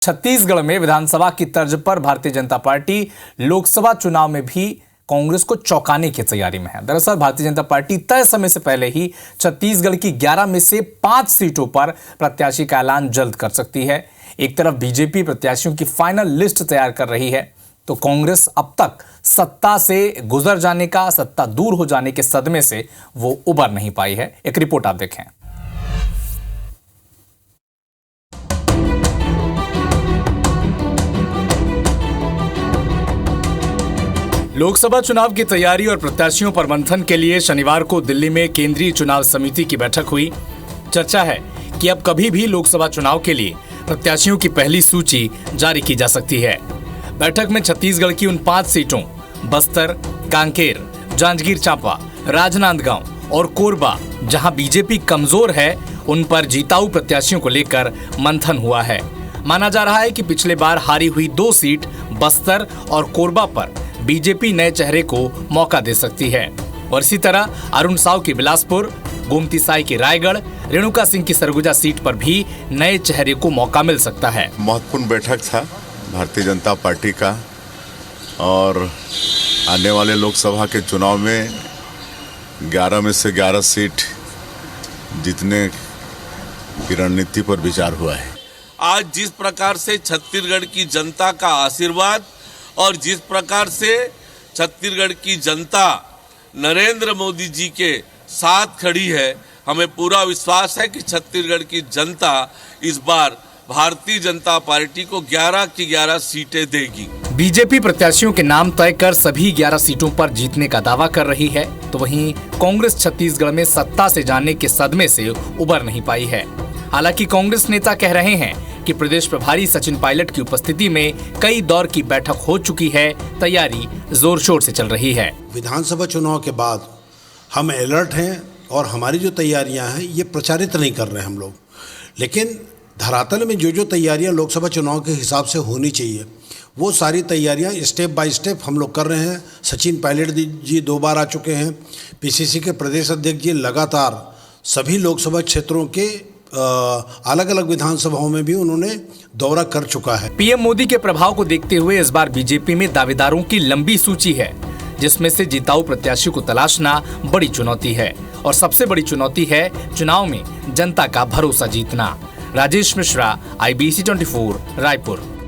छत्तीसगढ़ में विधानसभा की तर्ज पर भारतीय जनता पार्टी लोकसभा चुनाव में भी कांग्रेस को चौंकाने की तैयारी में है। दरअसल भारतीय जनता पार्टी तय समय से पहले ही छत्तीसगढ़ की 11 में से 5 सीटों पर प्रत्याशी का ऐलान जल्द कर सकती है। एक तरफ बीजेपी प्रत्याशियों की फाइनल लिस्ट तैयार कर रही है, तो कांग्रेस अब तक सत्ता से गुजर जाने का, सत्ता दूर हो जाने के सदमे से वो उबर नहीं पाई है। एक रिपोर्ट आप देखें। लोकसभा चुनाव की तैयारी और प्रत्याशियों पर मंथन के लिए शनिवार को दिल्ली में केंद्रीय चुनाव समिति की बैठक हुई। चर्चा है कि अब कभी भी लोकसभा चुनाव के लिए प्रत्याशियों की पहली सूची जारी की जा सकती है। बैठक में छत्तीसगढ़ की उन 5 सीटों बस्तर, कांकेर, जांजगीर चांपा, राजनांदगांव और कोरबा, जहां बीजेपी कमजोर है, उन पर जीताऊ प्रत्याशियों को लेकर मंथन हुआ है। माना जा रहा है कि पिछले बार हारी हुई 2 सीट बस्तर और कोरबा पर बीजेपी नए चेहरे को मौका दे सकती है और इसी तरह अरुण साव की बिलासपुर, गोमती साई की रायगढ़, रेणुका सिंह की सरगुजा सीट पर भी नए चेहरे को मौका मिल सकता है। महत्वपूर्ण बैठक था भारतीय जनता पार्टी का और आने वाले लोकसभा के चुनाव में 11 में से 11 सीट जीतने की रणनीति पर विचार हुआ है। आज जिस प्रकार से छत्तीसगढ़ की जनता का आशीर्वाद और जिस प्रकार से छत्तीसगढ़ की जनता नरेंद्र मोदी जी के साथ खड़ी है, हमें पूरा विश्वास है कि छत्तीसगढ़ की जनता इस बार भारतीय जनता पार्टी को 11 की 11 सीटें देगी। बीजेपी प्रत्याशियों के नाम तय कर सभी 11 सीटों पर जीतने का दावा कर रही है, तो वहीं कांग्रेस छत्तीसगढ़ में सत्ता से जाने के सदमे से उबर नहीं पाई है। हालांकि कांग्रेस नेता कह रहे हैं कि प्रदेश प्रभारी सचिन पायलट की उपस्थिति में कई दौर की बैठक हो चुकी है, तैयारी जोर शोर से चल रही है। विधानसभा चुनाव के बाद हम अलर्ट हैं और हमारी जो तैयारियां हैं ये प्रचारित नहीं कर रहे हैं हम लोग, लेकिन धरातल में जो तैयारियां लोकसभा चुनाव के हिसाब से होनी चाहिए वो सारी तैयारियां स्टेप बाय स्टेप हम लोग कर रहे हैं। सचिन पायलट जी 2 बार आ चुके हैं। पीसीसी के प्रदेश अध्यक्ष जी लगातार सभी लोकसभा क्षेत्रों के अलग अलग विधानसभाओं में भी उन्होंने दौरा कर चुका है। पीएम मोदी के प्रभाव को देखते हुए इस बार बीजेपी में दावेदारों की लंबी सूची है, जिसमें से जीताऊ प्रत्याशी को तलाशना बड़ी चुनौती है और सबसे बड़ी चुनौती है चुनाव में जनता का भरोसा जीतना। राजेश मिश्रा, IBC 24, रायपुर।